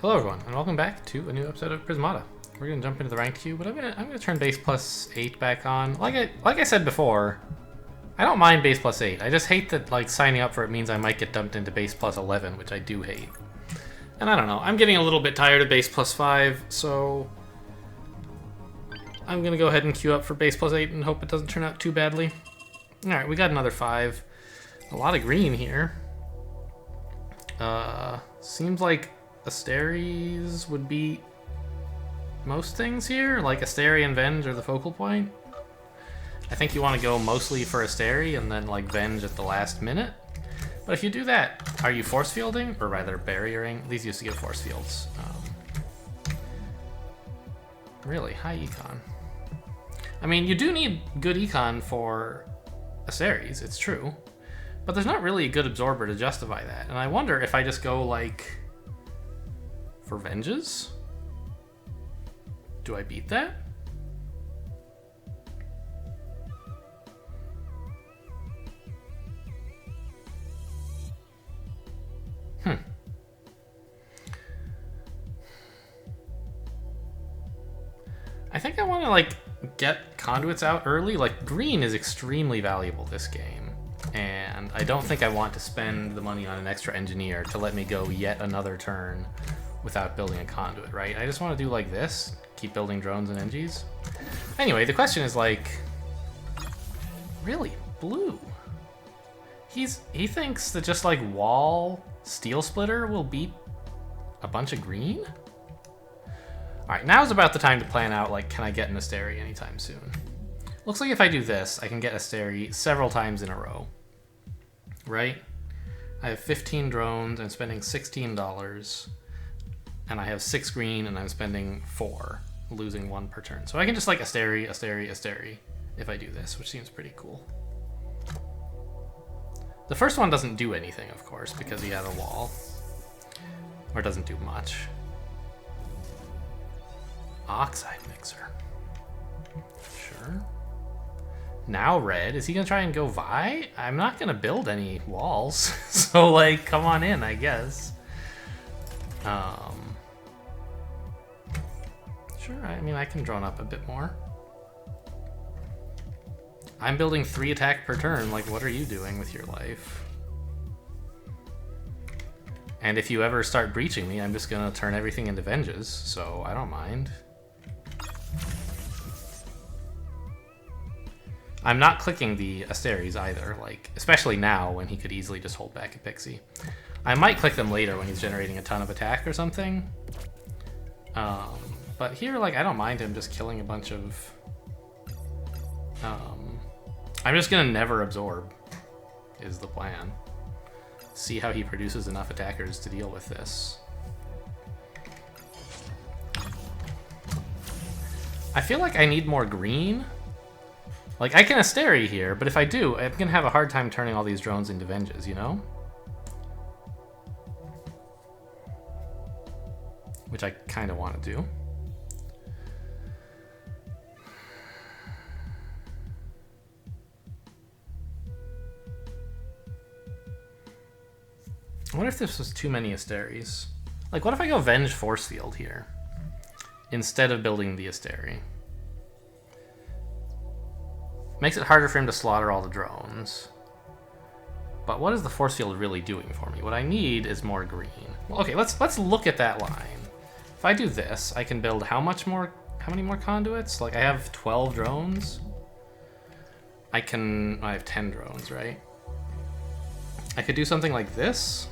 Hello everyone, and welcome back to a new episode of Prismata. We're gonna jump into the ranked queue, but I'm gonna turn base plus 8 back on. Like I said before, I don't mind base plus 8. I just hate that like signing up for it means I might get dumped into base plus 11, which I do hate. And I don't know, I'm getting a little bit tired of base plus 5, so I'm gonna go ahead and queue up for base plus 8 and hope it doesn't turn out too badly. Alright, we got another 5. A lot of green here. Seems like Asteries would beat most things here. Like Asteri and Venge are the focal point. I think you want to go mostly for Asteri and then like Venge at the last minute. But if you do that, are you force fielding or rather barriering? These used to give force fields. Really high econ. I mean, you do need good econ for Asteries, it's true. But there's not really a good absorber to justify that. And I wonder if I just go like for Venges? Do I beat that? I think I want to like get conduits out early. Like green is extremely valuable this game. And I don't think I want to spend the money on an extra engineer to let me go yet another turn without building a conduit, right? I just want to do like this, keep building drones and engies. Anyway, the question is like, really, blue? He thinks that just like wall steel splitter will beat a bunch of green? All right, now's about the time to plan out like, can I get an Asteri anytime soon? Looks like if I do this, I can get Asteri several times in a row, right? I have 15 drones, I'm spending $16, and I have 6 green, and I'm spending 4, losing 1 per turn. So I can just like Asteri, Asteri, Asteri if I do this, which seems pretty cool. The first one doesn't do anything, of course, because he has a wall, or doesn't do much. Oxide mixer. Sure. Now red, is he gonna try and go Vi? I'm not gonna build any walls, so like, come on in, I guess. Sure, I mean, I can drone up a bit more. I'm building 3 attack per turn, like what are you doing with your life? And if you ever start breaching me, I'm just gonna turn everything into Venges, so I don't mind. I'm not clicking the Asteries either, like, especially now when he could easily just hold back a Pixie. I might click them later when he's generating a ton of attack or something. But here, like, I don't mind him just killing a bunch of... I'm just gonna never absorb, is the plan. See how he produces enough attackers to deal with this. I feel like I need more green. Like, I can Asteri here, but if I do, I'm gonna have a hard time turning all these drones into Venges, you know? Which I kind of want to do. I wonder if this was too many Asteries. Like, what if I go Venge Force Field here instead of building the Asteri? Makes it harder for him to slaughter all the drones. But what is the force field really doing for me? What I need is more green. Well, okay, let's look at that line. If I do this, I can build how many more conduits? Like I have 12 drones. I have 10 drones, right? I could do something like this.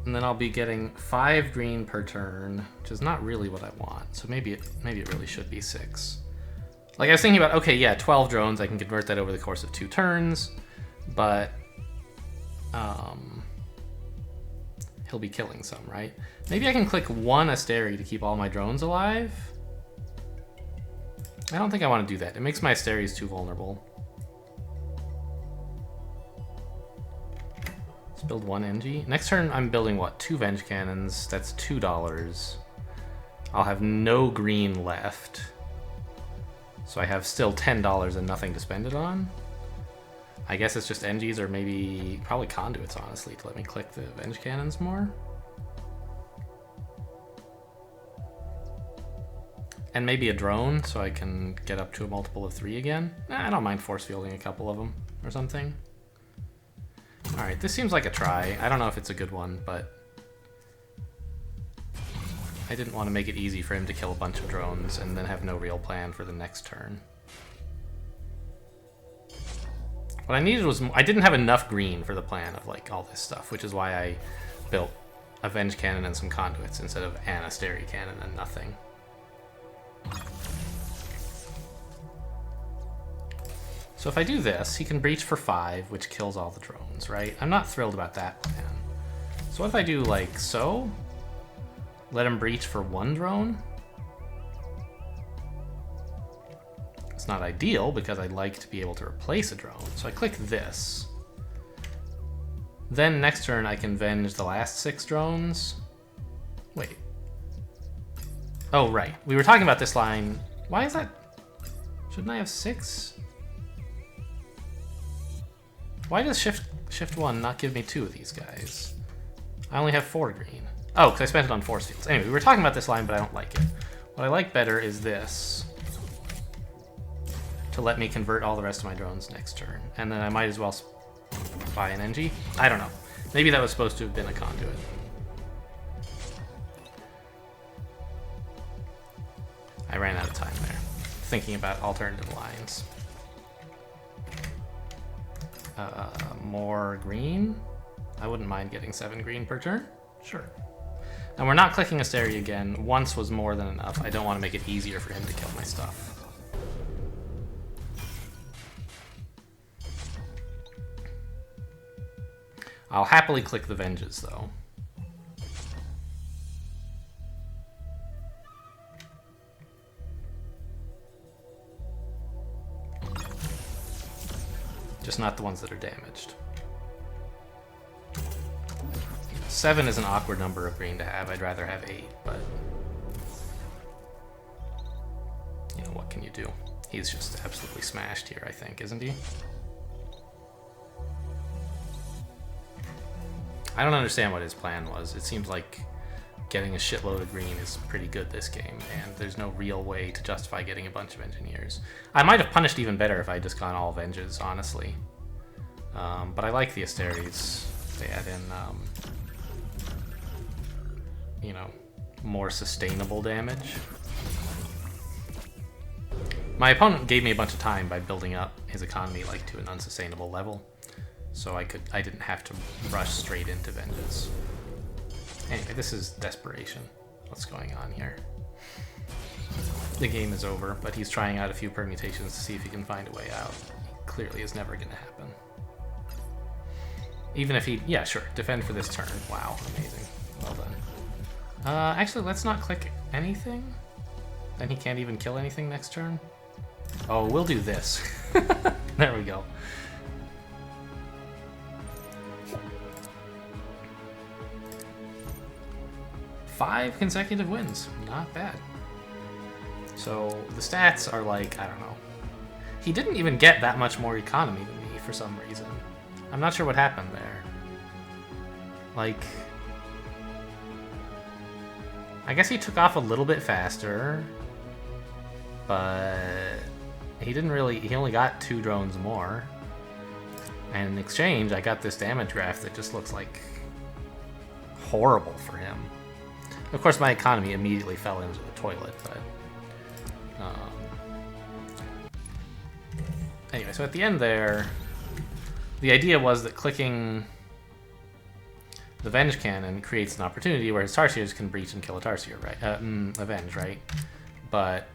And then I'll be getting 5 green per turn, which is not really what I want. So maybe it really should be 6. Like I was thinking about, okay, yeah, 12 drones, I can convert that over the course of 2 turns, but he'll be killing some, right? Maybe I can click 1 Asteri to keep all my drones alive. I don't think I want to do that. It makes my Asteries too vulnerable. Build 1 NG. Next turn, I'm building what? 2 Venge Cannons. That's $2. I'll have no green left. So I have still $10 and nothing to spend it on. I guess it's just NGs or maybe probably conduits, honestly, to let me click the Venge Cannons more. And maybe a drone, so I can get up to a multiple of 3 again. I don't mind force fielding a couple of them or something. Alright, this seems like a try. I don't know if it's a good one, but I didn't want to make it easy for him to kill a bunch of drones and then have no real plan for the next turn. What I needed was... I didn't have enough green for the plan of like all this stuff, which is why I built a Venge Cannon and some conduits instead of an Asteria Cannon and nothing. So if I do this, he can breach for 5, which kills all the drones, right? I'm not thrilled about that plan. So what if I do like so? Let him breach for 1 drone? It's not ideal because I'd like to be able to replace a drone. So I click this. Then next turn I can venge the last 6 drones. Wait. Oh, right. We were talking about this line. Why is that? Shouldn't I have 6? Why does shift 1 not give me 2 of these guys? I only have 4 green. Oh, because I spent it on force fields. Anyway, we were talking about this line, but I don't like it. What I like better is this. To let me convert all the rest of my drones next turn. And then I might as well buy an NG. I don't know. Maybe that was supposed to have been a conduit. I ran out of time there, thinking about alternative lines. More green? I wouldn't mind getting 7 green per turn. Sure. And we're not clicking Asteria again. Once was more than enough. I don't want to make it easier for him to kill my stuff. I'll happily click the Venges, though. Just not the ones that are damaged. 7 is an awkward number of green to have. I'd rather have 8, but you know, what can you do? He's just absolutely smashed here, I think, isn't he? I don't understand what his plan was. It seems like getting a shitload of green is pretty good this game, and there's no real way to justify getting a bunch of engineers. I might have punished even better if I had just gone all Venges, honestly. But I like the Asteries. They add in, you know, more sustainable damage. My opponent gave me a bunch of time by building up his economy like to an unsustainable level, so I didn't have to rush straight into Venges. Anyway, this is desperation. What's going on here? The game is over, but he's trying out a few permutations to see if he can find a way out. Clearly is never going to happen. Even if he... Yeah, sure. Defend for this turn. Wow, amazing. Well done. Actually, let's not click anything. Then he can't even kill anything next turn. Oh, we'll do this. There we go. Five consecutive wins. Not bad. So the stats are like, I don't know. He didn't even get that much more economy than me for some reason. I'm not sure what happened there. Like, I guess he took off a little bit faster, but he didn't really, he only got 2 drones more. And in exchange, I got this damage graph that just looks like horrible for him. Of course, my economy immediately fell into the toilet, but... Anyway, so at the end there, the idea was that clicking the Venge Cannon creates an opportunity where his Tarsiers can breach and kill a Tarsier, right? Avenge, right? But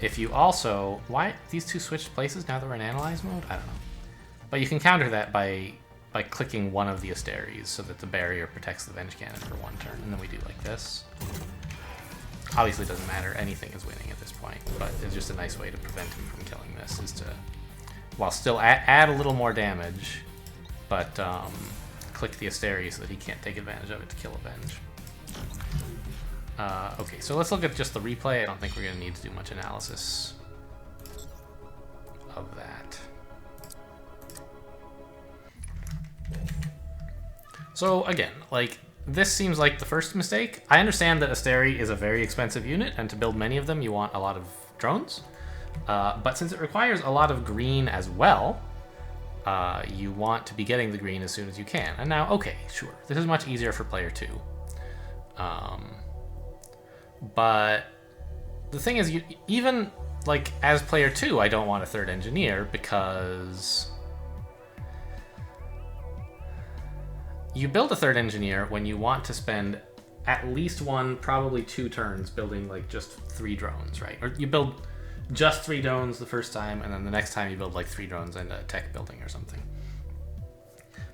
if you also... Why? These two switched places now that we're in Analyze mode? I don't know. But you can counter that by clicking one of the Asteries so that the barrier protects the Venge Cannon for 1 turn, and then we do like this. Obviously it doesn't matter, anything is winning at this point, but it's just a nice way to prevent him from killing this, is to, while still add a little more damage, but click the Asteria so that he can't take advantage of it to kill Avenge. Okay, so let's look at just the replay. I don't think we're going to need to do much analysis. of that. So again, like, this seems like the first mistake. I understand that Asteri is a very expensive unit, and to build many of them, you want a lot of drones. But since it requires a lot of green as well, you want to be getting the green as soon as you can. And now, okay, sure, this is much easier for player 2. But the thing is, you even, like, as player 2, I don't want a third engineer because you build a third engineer when you want to spend at least 1, probably 2 turns building, like, just 3 drones, right? Or you build just 3 drones the first time, and then the next time you build, like, 3 drones and a tech building or something.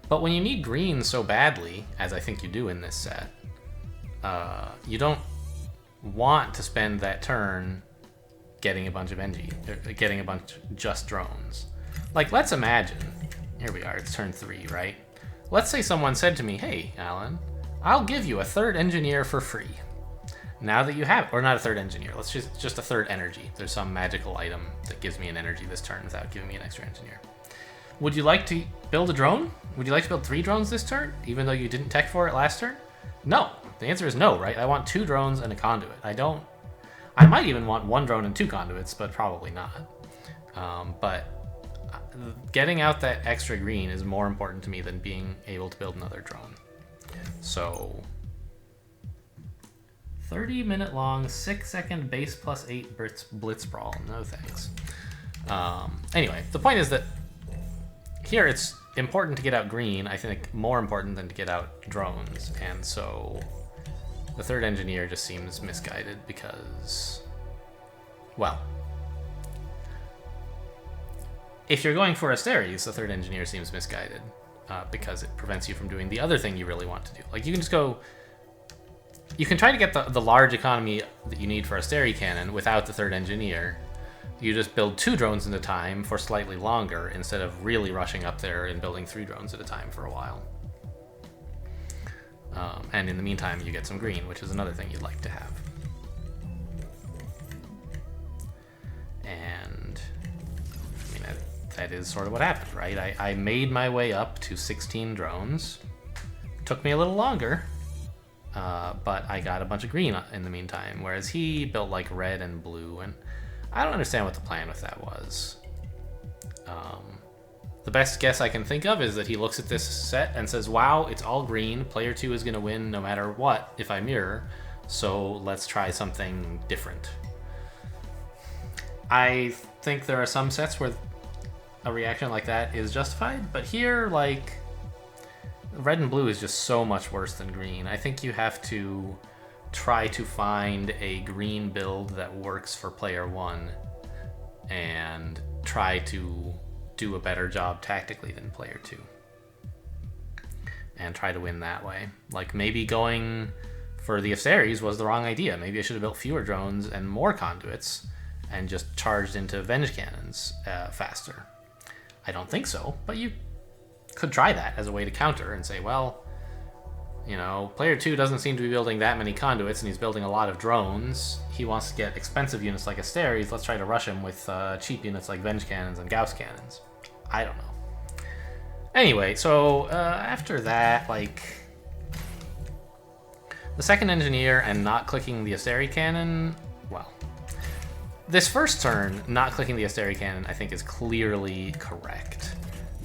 But when you need green so badly, as I think you do in this set, you don't want to spend that turn getting a bunch of getting a bunch just drones. Like, let's imagine, here we are, it's turn 3, right? Let's say someone said to me, hey, Alan, I'll give you a third engineer for free. Now that you have, or not a third engineer, let's just a third energy. There's some magical item that gives me an energy this turn without giving me an extra engineer. Would you like to build a drone? Would you like to build 3 drones this turn, even though you didn't tech for it last turn? No. The answer is no, right? I want 2 drones and a conduit. I might even want 1 drone and 2 conduits, but probably not. But getting out that extra green is more important to me than being able to build another drone. So 30-minute long, 6-second base plus 8 blitz brawl. No thanks. Anyway, the point is that here it's important to get out green, I think more important than to get out drones, and so the third engineer just seems misguided because, well, if you're going for Asteries, the third engineer seems misguided because it prevents you from doing the other thing you really want to do. Like, you can just go, you can try to get the large economy that you need for a Asteri cannon without the third engineer. You just build 2 drones at a time for slightly longer instead of really rushing up there and building 3 drones at a time for a while. And in the meantime, you get some green, which is another thing you'd like to have. And I mean, that is sort of what happened, right? I made my way up to 16 drones. Took me a little longer, but I got a bunch of green in the meantime, whereas he built like red and blue, and I don't understand what the plan with that was. The best guess I can think of is that he looks at this set and says, wow, it's all green. Player 2 is going to win no matter what if I mirror, so let's try something different. I think there are some sets where a reaction like that is justified, but here, like, red and blue is just so much worse than green. I think you have to try to find a green build that works for player 1 and try to do a better job tactically than player 2 and try to win that way. Like, maybe going for the Asteries was the wrong idea. Maybe I should have built fewer drones and more conduits and just charged into Venge Cannons faster. I don't think so, but you could try that as a way to counter and say, well, you know, player 2 doesn't seem to be building that many conduits, and he's building a lot of drones. He wants to get expensive units like Asteries. Let's try to rush him with cheap units like Venge Cannons and Gauss Cannons. I don't know. Anyway, so after that, like, the second engineer and not clicking the Asteri cannon, well, this first turn, not clicking the Asteri cannon, I think is clearly correct,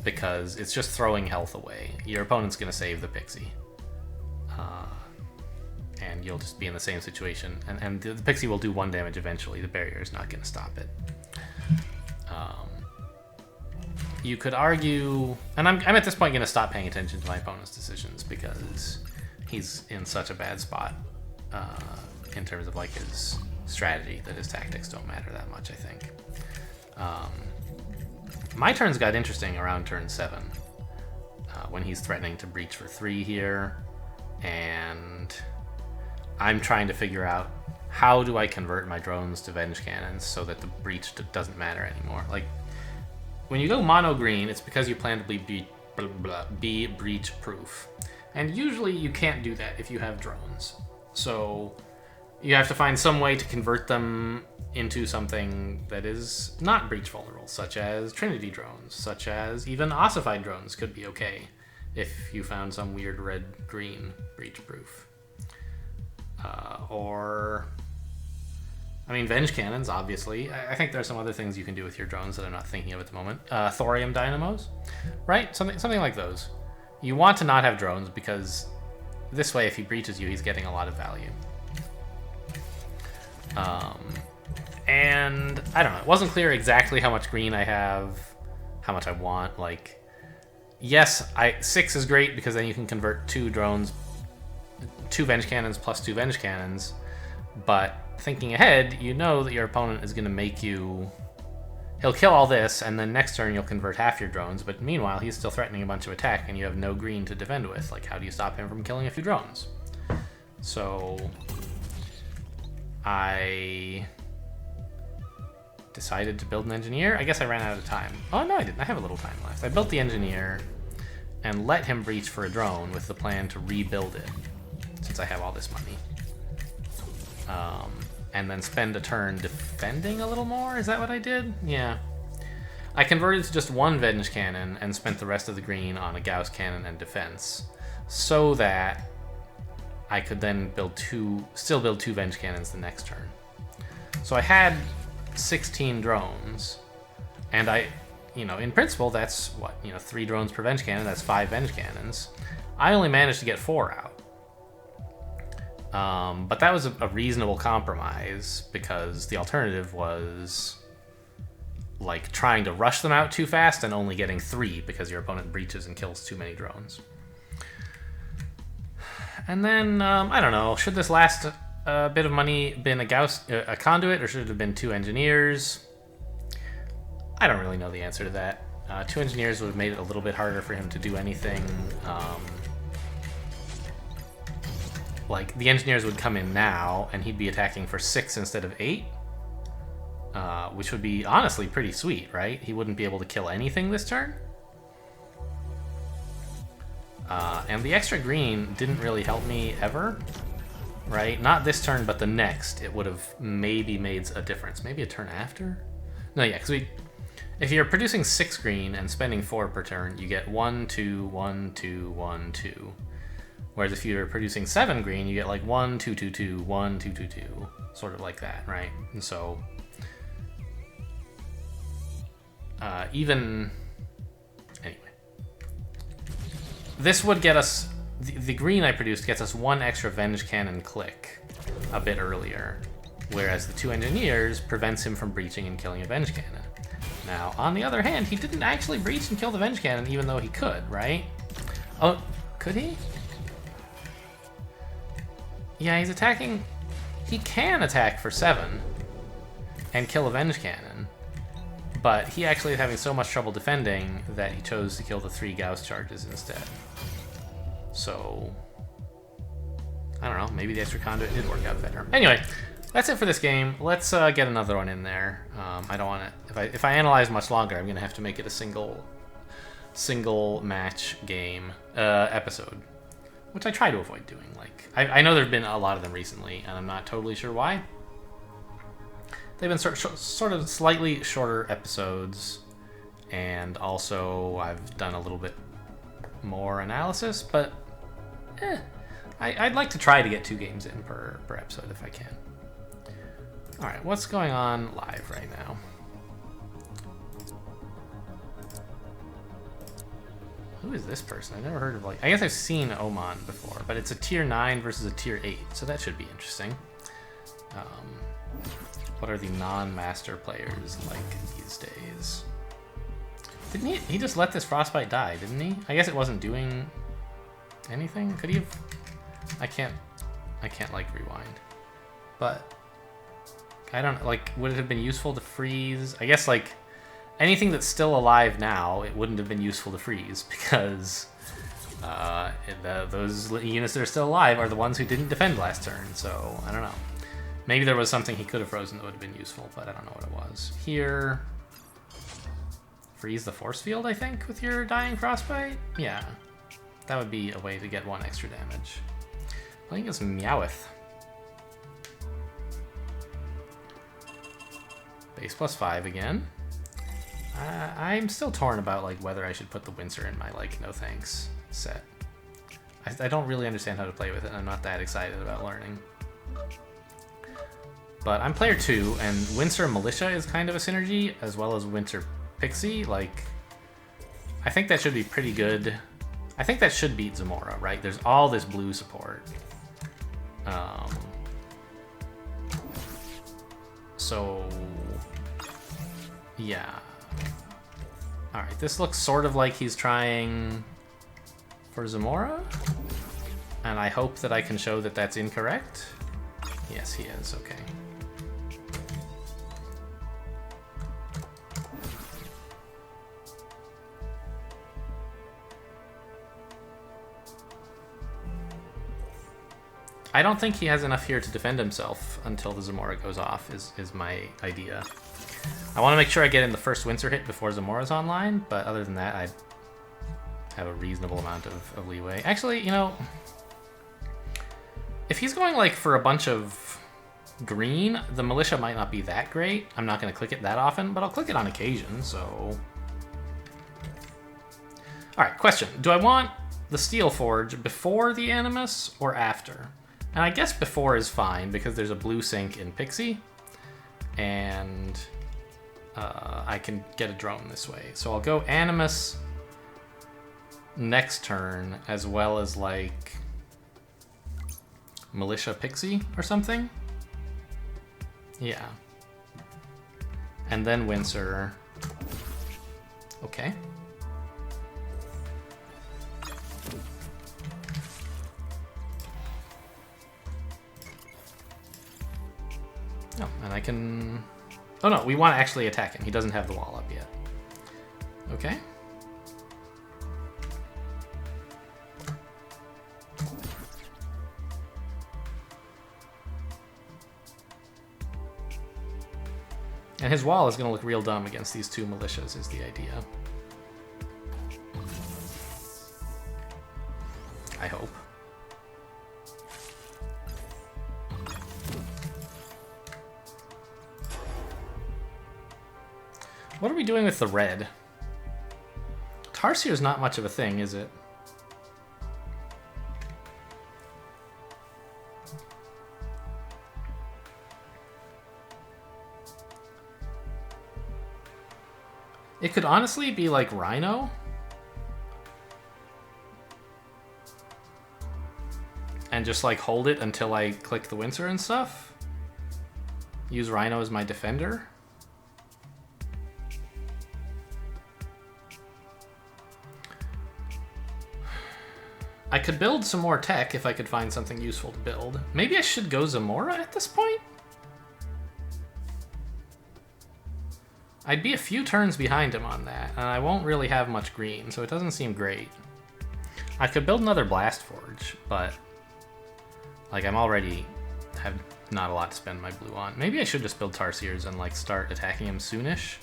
because it's just throwing health away. Your opponent's going to save the Pixie. And you'll just be in the same situation. And the Pixie will do 1 damage eventually. The barrier is not going to stop it. You could argue... And I'm at this point going to stop paying attention to my opponent's decisions because he's in such a bad spot in terms of, like, his strategy that his tactics don't matter that much, I think. My turns got interesting around turn 7 when he's threatening to breach for 3 here, and I'm trying to figure out how do I convert my drones to Venge Cannons so that the breach doesn't matter anymore. Like, when you go mono green, it's because you plan to be breach proof, and usually you can't do that if you have drones. So you have to find some way to convert them into something that is not breach vulnerable, such as Trinity drones, such as even ossified drones could be okay if you found some weird red-green breach proof. Or, I mean, Venge cannons, obviously. I think there are some other things you can do with your drones that I'm not thinking of at the moment. Thorium dynamos, right? Something like those. You want to not have drones because this way, if he breaches you, he's getting a lot of value. And I don't know, it wasn't clear exactly how much green I have, how much I want. Like, yes, 6 is great because then you can convert 2 drones, 2 Venge cannons plus 2 Venge cannons. But thinking ahead, you know that your opponent is going to make you... He'll kill all this, and then next turn you'll convert half your drones, but meanwhile he's still threatening a bunch of attack, and you have no green to defend with. Like, how do you stop him from killing a few drones? So... I decided to build an engineer. I guess I ran out of time. Oh, no, I didn't. I have a little time left. I built the engineer and let him breach for a drone with the plan to rebuild it, since I have all this money. And then spend a turn defending a little more? Is that what I did? Yeah. I converted to just 1 Venge cannon and spent the rest of the green on a Gauss cannon and defense, so that I could then still build 2 Venge cannons the next turn. So I had 16 drones, and in principle, that's what, 3 drones per Venge cannon, that's 5 Venge cannons. I only managed to get 4 out. But that was a reasonable compromise, because the alternative was like trying to rush them out too fast and only getting 3 because your opponent breaches and kills too many drones. And then, I don't know, should this last bit of money been a conduit, or should it have been 2 engineers? I don't really know the answer to that. 2 engineers would have made it a little bit harder for him to do anything. Like, the engineers would come in now, and he'd be attacking for 6 instead of 8. Which would be, honestly, pretty sweet, right? He wouldn't be able to kill anything this turn. And the extra green didn't really help me ever, right? Not this turn, but the next, it would have maybe made a difference. Maybe a turn after? No, yeah, because if you're producing 6 green and spending 4 per turn, you get 1, 2, 1, 2, 1, 2. Whereas if you're producing 7 green, you get like 1, 2, 2, 2, 1, 2, 2, 2. Sort of like that, right? And so... Anyway. This would get us... The green I produced gets us 1 extra Venge Cannon click a bit earlier, whereas the 2 engineers prevents him from breaching and killing a Venge Cannon. Now, on the other hand, he didn't actually breach and kill the Venge Cannon, even though he could, right? Oh, could he? Yeah, he's attacking... He can attack for 7 and kill a Venge Cannon, but he actually is having so much trouble defending that he chose to kill the 3 Gauss charges instead. So, I don't know, maybe the extra conduit did work out better. Anyway, that's it for this game. Let's get another one in there. I don't want to... If I analyze much longer, I'm going to have to make it a single match game episode, which I try to avoid doing. Like, I know there have been a lot of them recently, and I'm not totally sure why. They've been sort of slightly shorter episodes, and also I've done a little bit more analysis, but I'd like to try to get 2 games in per episode if I can. Alright, what's going on live right now? Who is this person? I've never heard of, I guess I've seen Oman before, but it's a tier 9 versus a tier 8, so that should be interesting. What are the non-master players like these days? Didn't he just let this Frostbite die, didn't he? I guess it wasn't doing anything. Could he have? I can't rewind. But I don't, would it have been useful to freeze? I guess, anything that's still alive now, it wouldn't have been useful to freeze, because those units that are still alive are the ones who didn't defend last turn, so I don't know. Maybe there was something he could have frozen that would have been useful, but I don't know what it was. Here, freeze the force field, I think, with your Dying Frostbite? Yeah, that would be a way to get 1 extra damage. I think it's Meowth. Base +5 again. I'm still torn about like whether I should put the Windsor in my like no thanks set. I don't really understand how to play with it. I'm not that excited about learning. But I'm player 2, and Windsor Militia is kind of a synergy, as well as Windsor Pixie. Like, I think that should be pretty good. I think that should beat Zamora, right? There's all this blue support. So, yeah. Alright, this looks sort of like he's trying for Zamora. And I hope that I can show that that's incorrect. Yes, he is. Okay. I don't think he has enough here to defend himself until the Zamora goes off, is my idea. I want to make sure I get in the first Windsor hit before Zamora's online, but other than that, I have a reasonable amount of leeway. Actually, you know, if he's going like for a bunch of green, the Militia might not be that great. I'm not going to click it that often, but I'll click it on occasion, so... Alright, question. Do I want the Steel Forge before the Animus or after? And I guess before is fine, because there's a blue sync in Pixie, and I can get a drone this way. So I'll go Animus next turn, as well as, like, Militia Pixie or something? Yeah. And then Windsor. Okay. Oh, and I can... Oh no, we want to actually attack him. He doesn't have the wall up yet. Okay. And his wall is going to look real dumb against these two militias, is the idea. I hope. What are we doing with the red? Tarsier is not much of a thing, is it? It could honestly be like Rhino. And just like hold it until I click the Windsor and stuff. Use Rhino as my defender. I could build some more tech if I could find something useful to build. Maybe I should go Zamora at this point? I'd be a few turns behind him on that, and I won't really have much green, so it doesn't seem great. I could build another Blast Forge, but like I'm already have not a lot to spend my blue on. Maybe I should just build Tarsiers and like start attacking him soonish.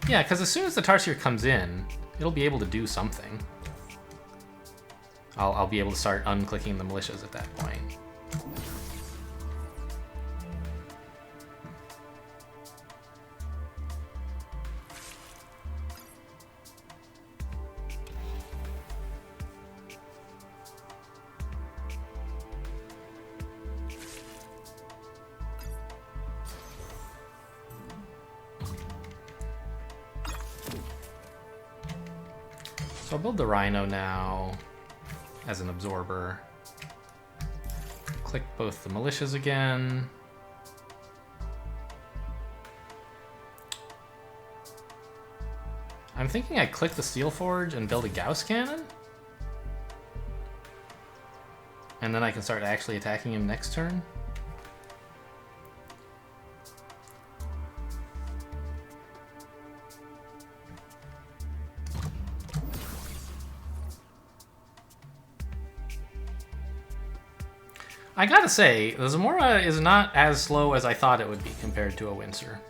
Yeah, because as soon as the Tarsier comes in, it'll be able to do something. I'll be able to start unclicking the militias at that point. So I'll build the Rhino now as an absorber. Click both the militias again. I'm thinking I click the Steel Forge and build a Gauss Cannon? And then I can start actually attacking him next turn? I gotta say, the Zamora is not as slow as I thought it would be compared to a Windsor.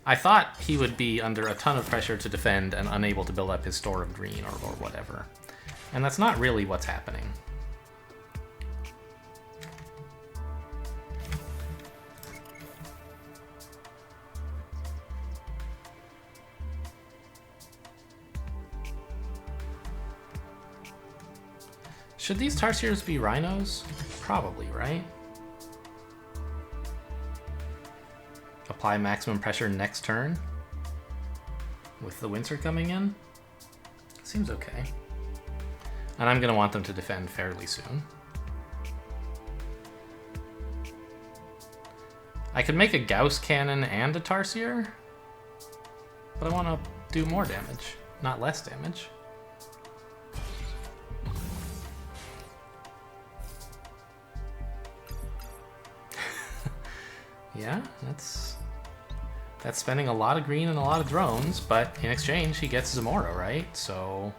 I thought he would be under a ton of pressure to defend and unable to build up his store of green or whatever. And that's not really what's happening. Should these Tarsiers be rhinos? Probably, right? Apply maximum pressure next turn with the Windsor coming in. Seems okay. And I'm going to want them to defend fairly soon. I could make a Gauss cannon and a Tarsier, but I want to do more damage, not less damage. Yeah, that's spending a lot of green and a lot of drones, but in exchange he gets Zamora, right? So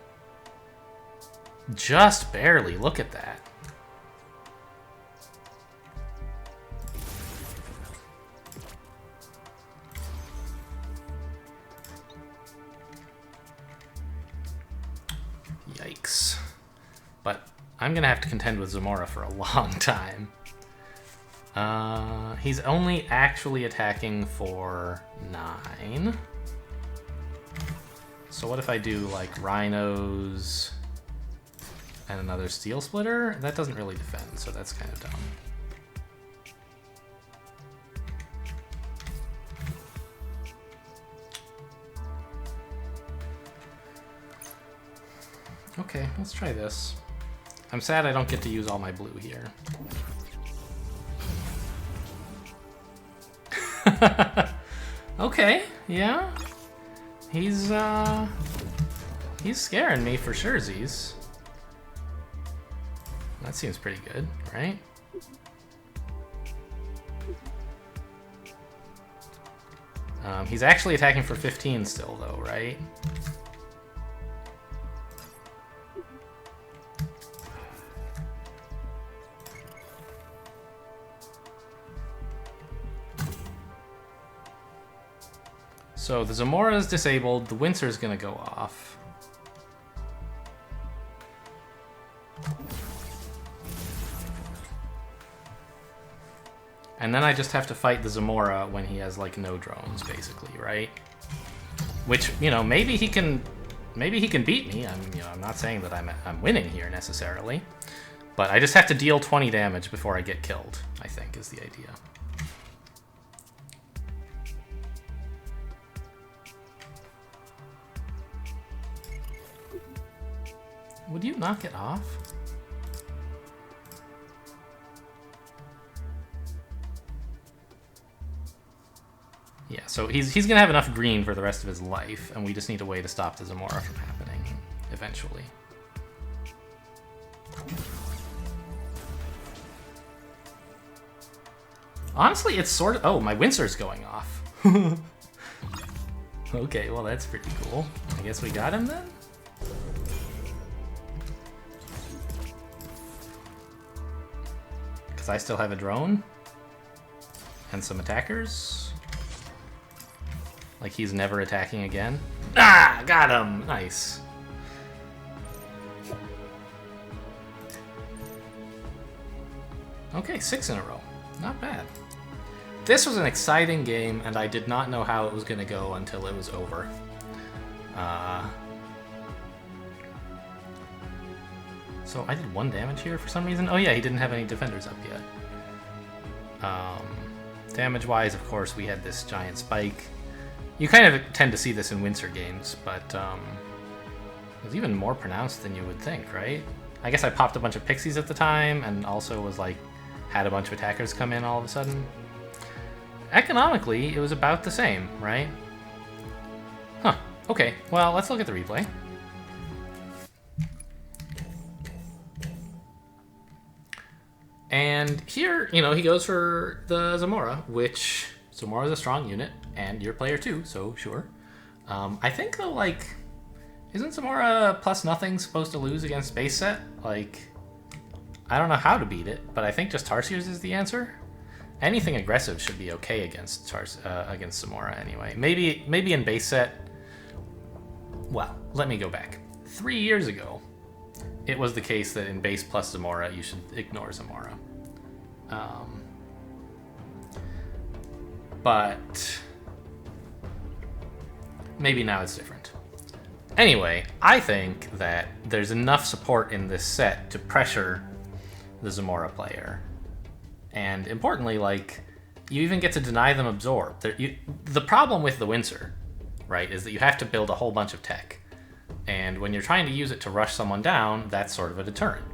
just barely, look at that. Yikes. But I'm gonna have to contend with Zamora for a long time. He's only actually attacking for 9. So what if I do like rhinos and another steel splitter? That doesn't really defend, so that's kind of dumb. Okay, let's try this. I'm sad I don't get to use all my blue here. Okay, yeah. He's scaring me for sure, Z's. That seems pretty good, right? He's actually attacking for 15 still, though, right? So the Zamora is disabled, the Windsor is going to go off. And then I just have to fight the Zamora when he has like no drones, basically, right? Which, you know, maybe he can beat me. I'm not saying that I'm winning here necessarily, but I just have to deal 20 damage before I get killed, I think is the idea. Would you knock it off? Yeah, so he's gonna have enough green for the rest of his life, and we just need a way to stop the Zamora from happening eventually. Honestly, it's sort of... Oh, my Windsor's going off. Okay, well that's pretty cool. I guess we got him then? I still have a drone and some attackers. Like he's never attacking again. Ah, got him. Nice. Okay, 6 in a row. Not bad. This was an exciting game, and I did not know how it was going to go until it was over. So I did 1 damage here for some reason. Oh yeah, he didn't have any defenders up yet. Damage-wise, of course, we had this giant spike. You kind of tend to see this in Windsor games, but it was even more pronounced than you would think, right? I guess I popped a bunch of pixies at the time, and also was like, had a bunch of attackers come in all of a sudden. Economically, it was about the same, right? Huh, okay, well, let's look at the replay. And here, you know, he goes for the Zamora, which Zamora is a strong unit, and your player too, so sure. I think though, like, isn't Zamora plus nothing supposed to lose against base set? Like, I don't know how to beat it, but I think just Tarsiers is the answer. Anything aggressive should be okay against against Zamora anyway. Maybe in base set. Well, let me go back. 3 years ago, it was the case that in base plus Zamora, you should ignore Zamora. But maybe now it's different. Anyway, I think that there's enough support in this set to pressure the Zamora player. And importantly, like, you even get to deny them absorb. The problem with the Windsor, right, is that you have to build a whole bunch of tech. And when you're trying to use it to rush someone down, that's sort of a deterrent.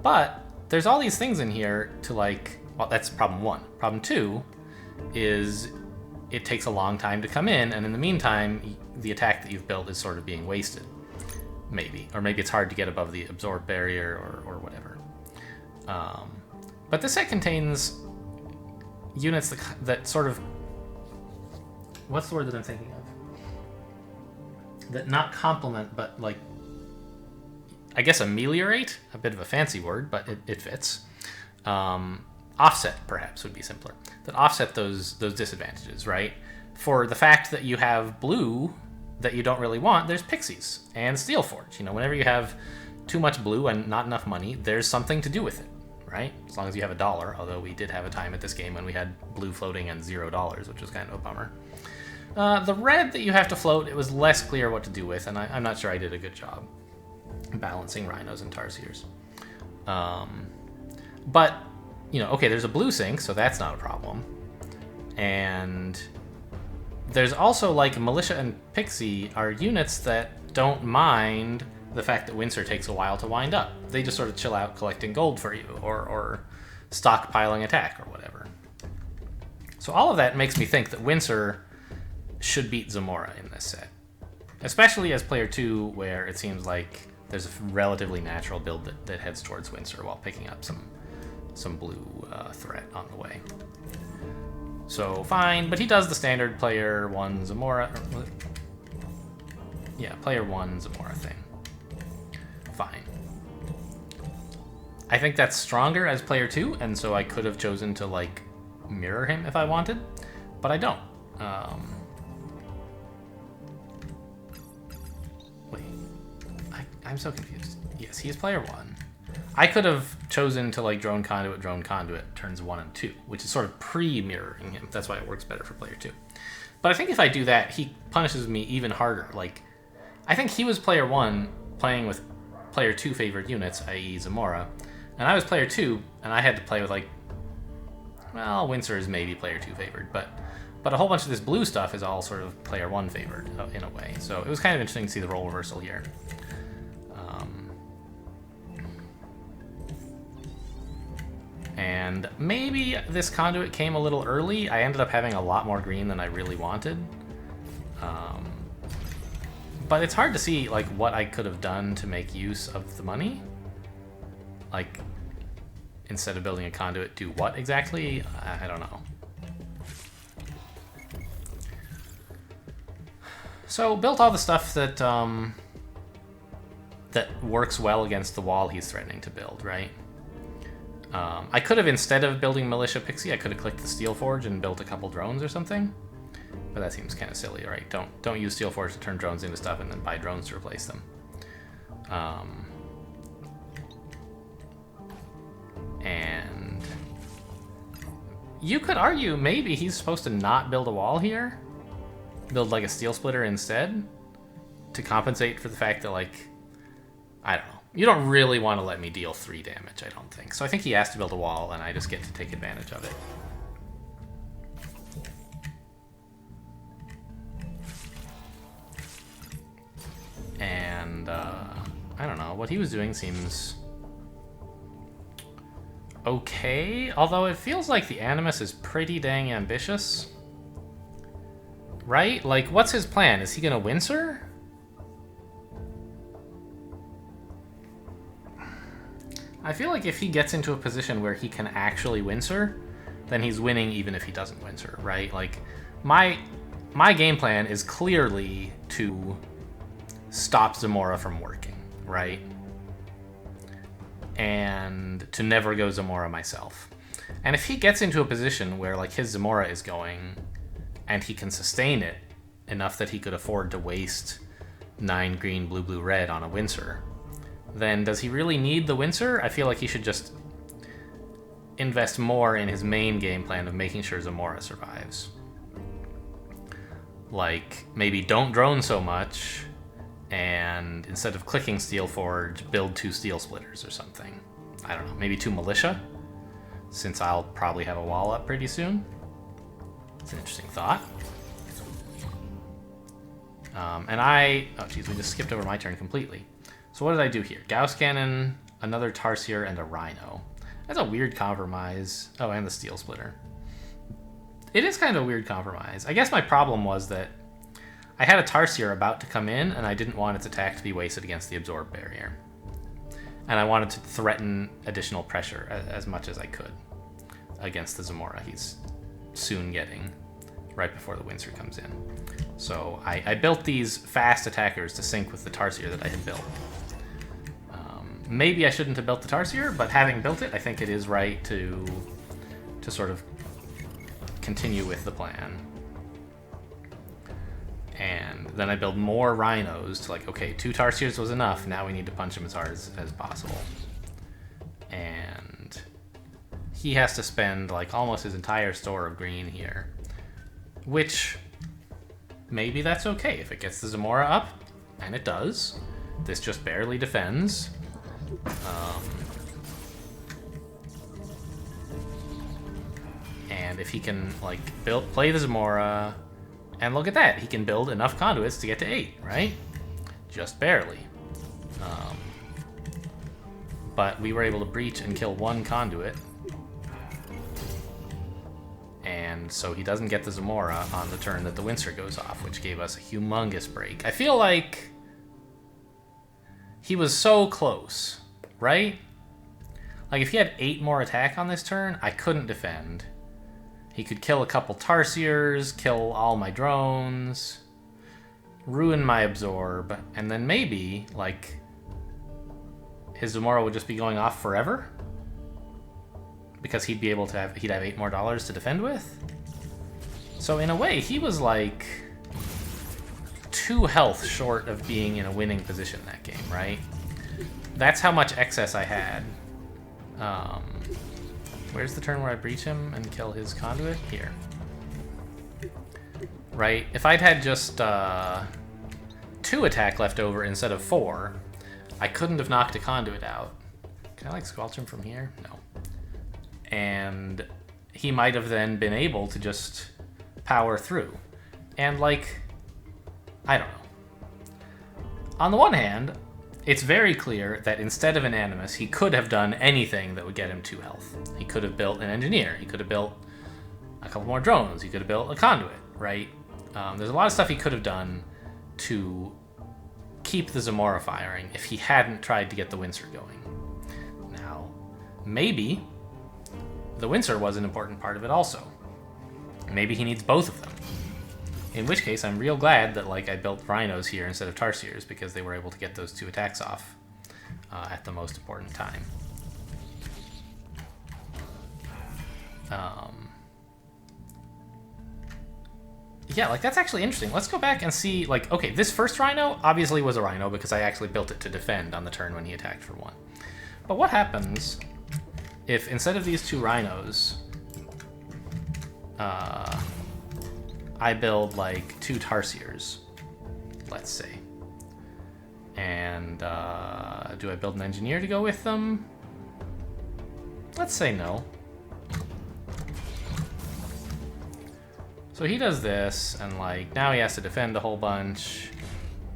But there's all these things in here to, like, well, that's problem one. Problem two is it takes a long time to come in, and in the meantime, the attack that you've built is sort of being wasted. Maybe. Or maybe it's hard to get above the absorb barrier or whatever. But this set contains units that sort of... What's the word that I'm thinking of? That not complement, but, like, I guess ameliorate? A bit of a fancy word, but it fits. Offset, perhaps, would be simpler. That offset those disadvantages, right? For the fact that you have blue that you don't really want, there's pixies and Steelforge. You know, whenever you have too much blue and not enough money, there's something to do with it, right? As long as you have $1, although we did have a time at this game when we had blue floating and $0, which was kind of a bummer. The red that you have to float, it was less clear what to do with, and I'm not sure I did a good job balancing rhinos and tarsiers. But, you know, okay, there's a blue sink, so that's not a problem. And there's also, like, Militia and Pixie are units that don't mind the fact that Windsor takes a while to wind up. They just sort of chill out collecting gold for you, or stockpiling attack, or whatever. So all of that makes me think that Windsor should beat Zamora in this set. Especially as player 2, where it seems like there's a relatively natural build that heads towards Windsor while picking up some blue threat on the way. So fine, but he does the standard player 1 Zamora, player 1 Zamora thing. Fine. I think that's stronger as player 2, and so I could have chosen to, like, mirror him if I wanted, but I don't. Wait, I'm so confused. Yes, he is player 1. I could have chosen to, like, drone conduit turns 1 and 2, which is sort of pre-mirroring him. That's why it works better for player 2. But I think if I do that, he punishes me even harder. Like, I think he was player 1 playing with player 2 favored units, i.e. Zamora, and I was player 2, and I had to play with, like, well, Windsor is maybe player 2 favored, but a whole bunch of this blue stuff is all sort of player 1 favored in a way. So it was kind of interesting to see the role reversal here. And maybe this conduit came a little early. I ended up having a lot more green than I really wanted. But it's hard to see, like, what I could have done to make use of the money. Like, instead of building a conduit, do what exactly? I don't know. So, built all the stuff that that works well against the wall he's threatening to build, right? I could have, instead of building Militia Pixie, I could have clicked the Steelforge and built a couple drones or something. But that seems kind of silly, right? Don't use Steelforge to turn drones into stuff and then buy drones to replace them. And you could argue maybe he's supposed to not build a wall here. Build, like, a steel splitter instead to compensate for the fact that, like, I don't know. You don't really want to let me deal 3 damage, I don't think. So I think he has to build a wall, and I just get to take advantage of it. And, I don't know. What he was doing seems okay, although it feels like the Animus is pretty dang ambitious. Right? Like, what's his plan? Is he gonna Windsor? I feel like if he gets into a position where he can actually Windsor, then he's winning even if he doesn't Windsor, right? Like, my game plan is clearly to stop Zamora from working, right? And to never go Zamora myself. And if he gets into a position where, like, his Zamora is going and he can sustain it enough that he could afford to waste 9 green, blue, blue, red on a Windsor, then does he really need the Windsor? I feel like he should just invest more in his main game plan of making sure Zamora survives. Like, maybe don't drone so much and instead of clicking Steel Forge, build 2 Steel Splitters or something. I don't know, maybe 2 Militia, since I'll probably have a wall up pretty soon. It's an interesting thought. Oh geez, we just skipped over my turn completely. So what did I do here? Gauss Cannon, another Tarsier, and a Rhino. That's a weird compromise. Oh, and the Steel Splitter. It is kind of a weird compromise. I guess my problem was that I had a Tarsier about to come in, and I didn't want its attack to be wasted against the Absorb Barrier. And I wanted to threaten additional pressure as much as I could against the Zamora he's soon getting right before the Windsor comes in. So I built these fast attackers to sync with the Tarsier that I had built. Maybe I shouldn't have built the Tarsier, but having built it, I think it is right to sort of continue with the plan. And then I build more Rhinos to like, okay, 2 Tarsiers was enough, now we need to punch him as hard as possible. And he has to spend like almost his entire store of green here, which maybe that's okay if it gets the Zamora up, and it does. This just barely defends. And if he can like play the Zamora, and look at that, he can build enough conduits to get to 8, right? Just barely. But we were able to breach and kill 1 conduit. And so he doesn't get the Zamora on the turn that the Windsor goes off, which gave us a humongous break. I feel like he was so close, right? Like if he had 8 more attack on this turn, I couldn't defend. He could kill a couple Tarsiers, kill all my drones, ruin my Absorb, and then maybe, like, his Zamora would just be going off forever? Because he'd have 8 more dollars to defend with? So in a way, he was like 2 health short of being in a winning position that game, right? That's how much excess I had. Where's the turn where I breach him and kill his conduit? Here. Right? If I'd had just 2 attack left over instead of 4, I couldn't have knocked a conduit out. Can I like squelch him from here? No. And he might have then been able to just power through. And like, I don't know. On the one hand, it's very clear that instead of an Animus, he could have done anything that would get him 2 health. He could have built an Engineer. He could have built a couple more drones. He could have built a conduit, right? There's a lot of stuff he could have done to keep the Zamora firing if he hadn't tried to get the Windsor going. Now, maybe the Windsor was an important part of it also. Maybe he needs both of them. In which case, I'm real glad that like I built Rhinos here instead of Tarsiers, because they were able to get those 2 attacks off at the most important time. Yeah, like that's actually interesting. Let's go back and see, like, okay, this first Rhino obviously was a Rhino because I actually built it to defend on the turn when he attacked for 1. But what happens if instead of these 2 Rhinos, I build like 2 Tarsiers, let's say. And do I build an Engineer to go with them? Let's say no. So he does this, and like now he has to defend a whole bunch,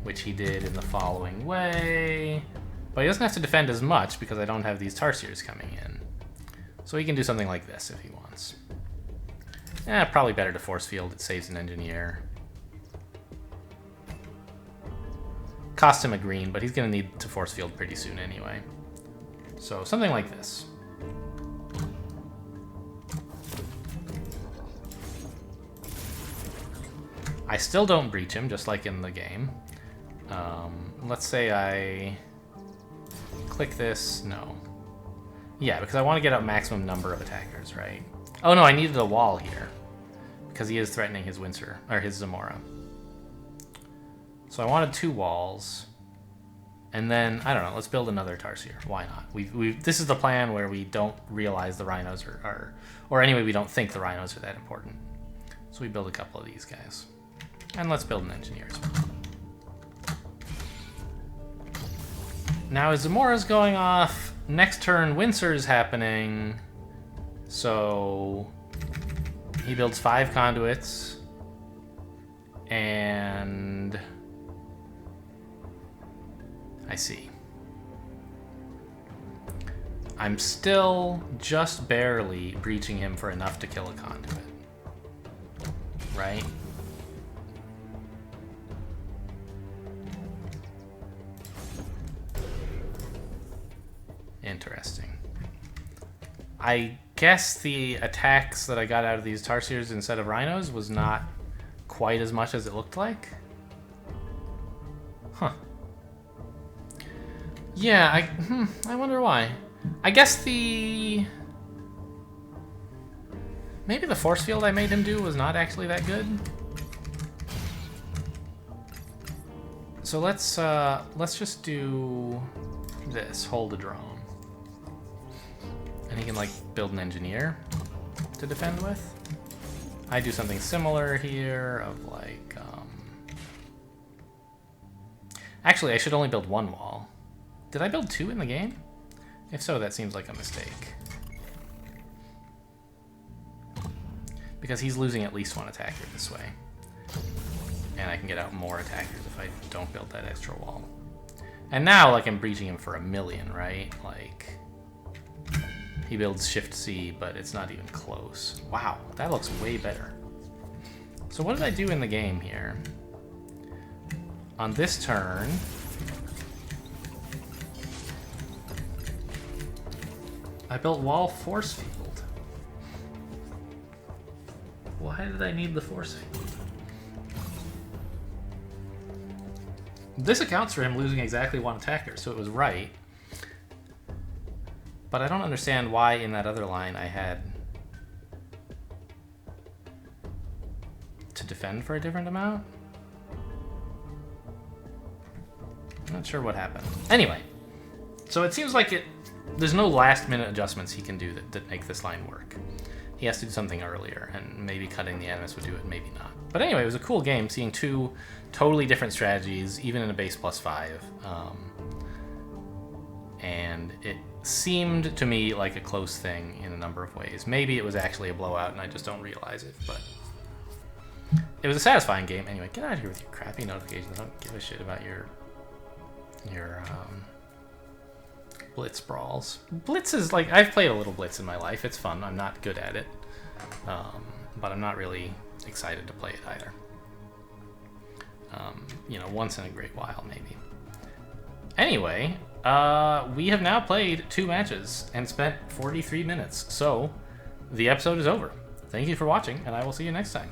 which he did in the following way. But he doesn't have to defend as much because I don't have these Tarsiers coming in. So he can do something like this if he wants. Probably better to force field. It saves an Engineer. Cost him a green, but he's going to need to force field pretty soon anyway. So something like this. I still don't breach him, just like in the game. Let's say I click this. No. Yeah, because I want to get a maximum number of attackers, right? Oh no, I needed a wall here because he is threatening his Windsor, or his Zamora. So I wanted 2 walls, and then I don't know. Let's build another Tarsier. Why not? This is the plan where we don't realize the Rhinos or anyway, we don't think the Rhinos are that important. So we build a couple of these guys, and let's build an Engineer as well. Now as Zamora's going off, next turn Windsor's happening. So he builds 5 conduits. And I see. I'm still just barely breaching him for enough to kill a conduit. Right? Interesting. I guess the attacks that I got out of these Tarsiers instead of Rhinos was not quite as much as it looked like. Huh. Yeah, I wonder why. I guess maybe the force field I made him do was not actually that good. So let's just do this, hold a drone. And he can like build an engineer to defend with. I do something similar here of like, actually I should only build 1 wall. Did I build 2 in the game? If so, that seems like a mistake. Because he's losing at least 1 attacker this way. And I can get out more attackers if I don't build that extra wall. And now, like, I'm breaching him for 1,000,000, right? Like, he builds Shift C, but it's not even close. Wow, that looks way better. So what did I do in the game here? On this turn, I built wall force field. Why did I need the force field? This accounts for him losing exactly 1 attacker, so it was right. But I don't understand why in that other line I had to defend for a different amount. I'm not sure what happened. Anyway, so it seems like there's no last-minute adjustments he can do that make this line work. He has to do something earlier, and maybe cutting the animus would do it, maybe not. But anyway, it was a cool game, seeing 2 totally different strategies, even in a base +5. And it seemed to me like a close thing in a number of ways. Maybe it was actually a blowout, and I just don't realize it, but it was a satisfying game. Anyway, get out of here with your crappy notifications. I don't give a shit about your Blitz brawls. Blitz is like, I've played a little Blitz in my life. It's fun. I'm not good at it. But I'm not really excited to play it either. You know, once in a great while, maybe. Anyway, we have now played 2 matches and spent 43 minutes. So, the episode is over. Thank you for watching, and I will see you next time.